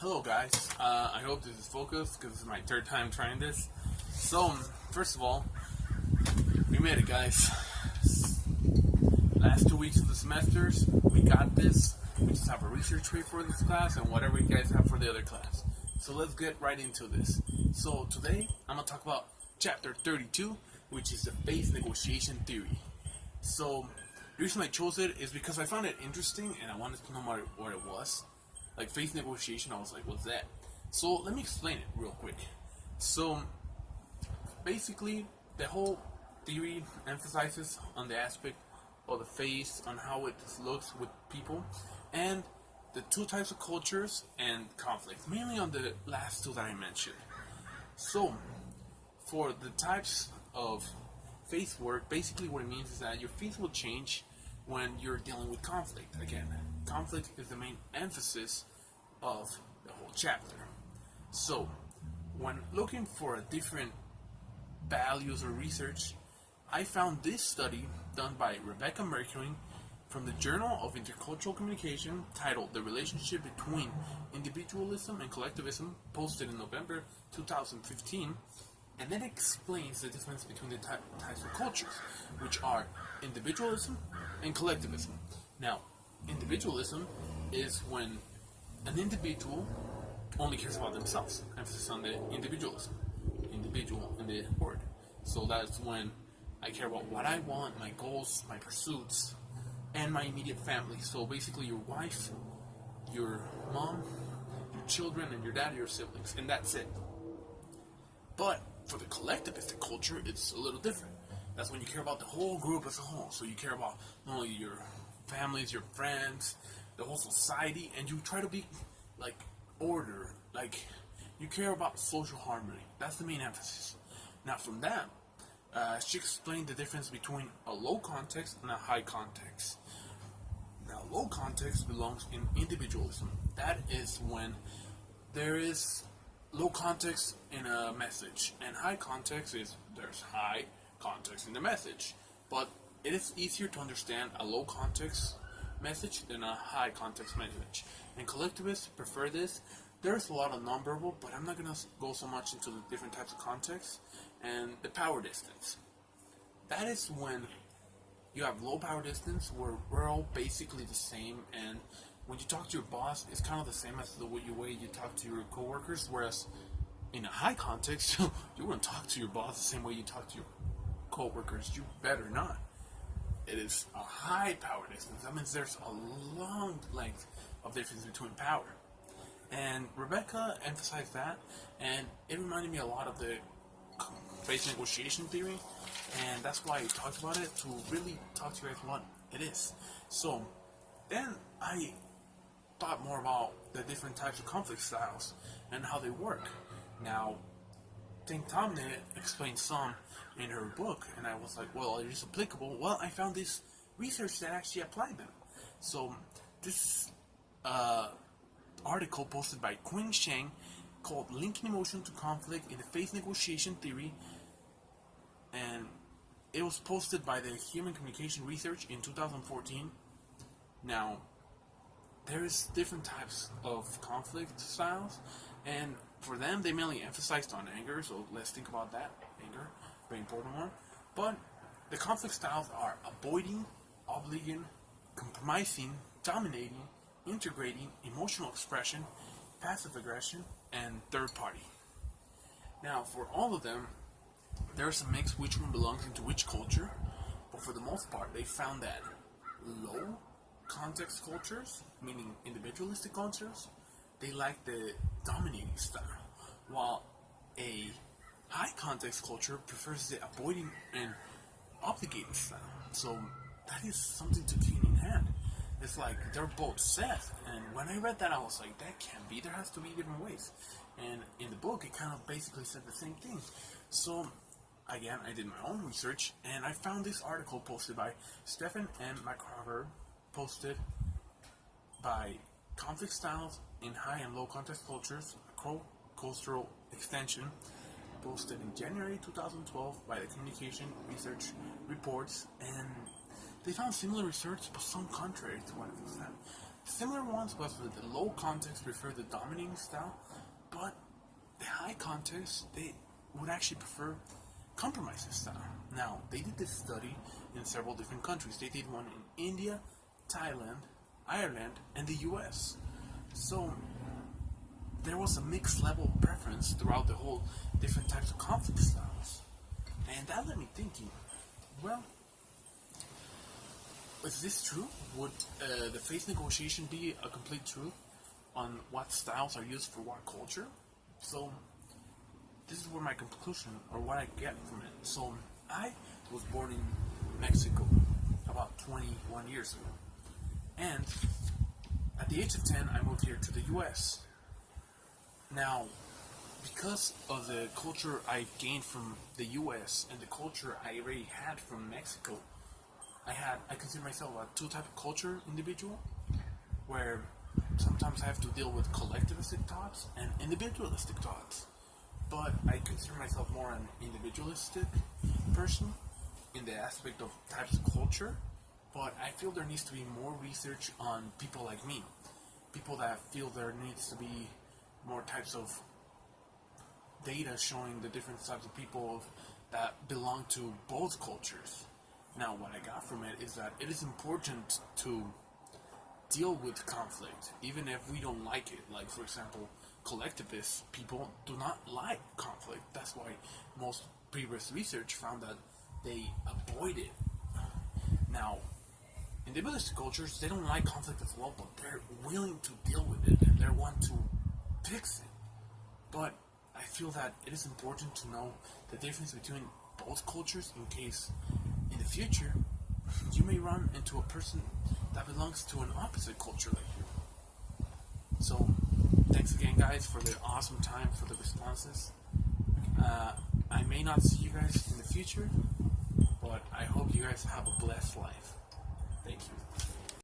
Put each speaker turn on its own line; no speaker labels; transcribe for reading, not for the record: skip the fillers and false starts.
Hello guys, I hope this is focused because this is my third time trying this. So, first of all, we made it guys. Last 2 weeks of the semesters, we got this. We just have a research rate for this class and whatever you guys have for the other class. So let's get right into this. So today, I'm going to talk about chapter 32, which is the phase negotiation theory. So, the reason I chose it is because I found it interesting and I wanted to know what it was. Like phase negotiation, I was like, what's that? So let me explain it real quick. So basically, the whole theory emphasizes on the aspect of the phase, on how it looks with people, and the two types of cultures and conflicts, mainly on the last two that I mentioned. So for the types of phase work, basically what it means is that your phase will change when you're dealing with conflict. Again, conflict is the main emphasis of the whole chapter. So, when looking for different values or research, I found this study done by Rebecca Mercury from the Journal of Intercultural Communication titled The Relationship Between Individualism and Collectivism, posted in November 2015. And then explains the difference between the types of cultures, which are individualism and collectivism. Now, individualism is when an individual only cares about themselves. Emphasis on the individualism. Individual in the word. So that's when I care about what I want, my goals, my pursuits, and my immediate family. So basically your wife, your mom, your children, and your dad, your siblings. And that's it. But for the collectivistic culture, it's a little different. That's when you care about the whole group as a whole. So you care about not only your families, your friends, the whole society, and you try to be like order, like you care about social harmony. That's the main emphasis. Now from that, she explained the difference between a low context and a high context. Now low context belongs in individualism. That is when there is low context in a message, and high context is there's high context in the message. But it is easier to understand a low context message than a high context message. And collectivists prefer this. There's a lot of nonverbal, but I'm not going to go so much into the different types of context. And the power distance. That is when you have low power distance, where we're all basically the same, and when you talk to your boss, it's kind of the same as the way you talk to your coworkers, whereas in a high context, you wouldn't talk to your boss the same way you talk to your coworkers. You better not. It is a high power distance. That means there's a long length of difference between power. And Rebecca emphasized that, and it reminded me a lot of the phase negotiation theory, and that's why I talked about it, to really talk to you guys what it is. So, then I thought more about the different types of conflict styles and how they work. Now, Think Tomne explained some in her book, and I was like, well, it is applicable. Well, I found this research that actually applied them. So, this article posted by Quinn Sheng called Linking Emotion to Conflict in the Phase Negotiation Theory, and it was posted by the Human Communication Research in 2014. Now, there's different types of conflict styles, and for them, they mainly emphasized on anger, so let's think about that. Anger, very important one. But the conflict styles are avoiding, obligating, compromising, dominating, integrating, emotional expression, passive aggression, and third party. Now, for all of them, there's a mix which one belongs into which culture, but for the most part, they found that low context cultures, meaning individualistic cultures, they like the dominating style, while a high context culture prefers the avoiding and obligating style. So that is something to keep in hand. It's like they're both set, and when I read that, I was like, that can't be. There has to be different ways. And in the book, it kind of basically said the same thing. So again, I did my own research, and I found this article posted by Stephen M. McCarver, posted by Conflict Styles in High and Low Context Cultures, a cultural extension, posted in January 2012 by the Communication Research Reports, and they found similar research, but some contrary to what it was said. Similar ones was with the low context prefer the dominating style, but the high context they would actually prefer compromising style. Now they did this study in several different countries. They did one in India, Thailand, Ireland, and the US. So there was a mixed level of preference throughout the whole different types of conflict styles. And that led me thinking, well, is this true? Would the faith negotiation be a complete truth on what styles are used for what culture? So this is where my conclusion, or what I get from it. So I was born in Mexico about 21 years ago. And at the age of 10, I moved here to the US. Now, because of the culture I gained from the US and the culture I already had from Mexico, I consider myself a two-type of culture individual, where sometimes I have to deal with collectivistic thoughts and individualistic thoughts. But I consider myself more an individualistic person in the aspect of types of culture. But I feel there needs to be more research on people like me. People that feel there needs to be more types of data showing the different types of people that belong to both cultures. Now, what I got from it is that it is important to deal with conflict, even if we don't like it. Like, for example, collectivist people do not like conflict. That's why most previous research found that they avoid it. Now, individualist cultures, they don't like conflict as well, but they're willing to deal with it and they want to fix it. But I feel that it is important to know the difference between both cultures in case in the future you may run into a person that belongs to an opposite culture like you. So, thanks again, guys, for the awesome time, for the responses. I may not see you guys in the future, but I hope you guys have a blessed life. Thank you.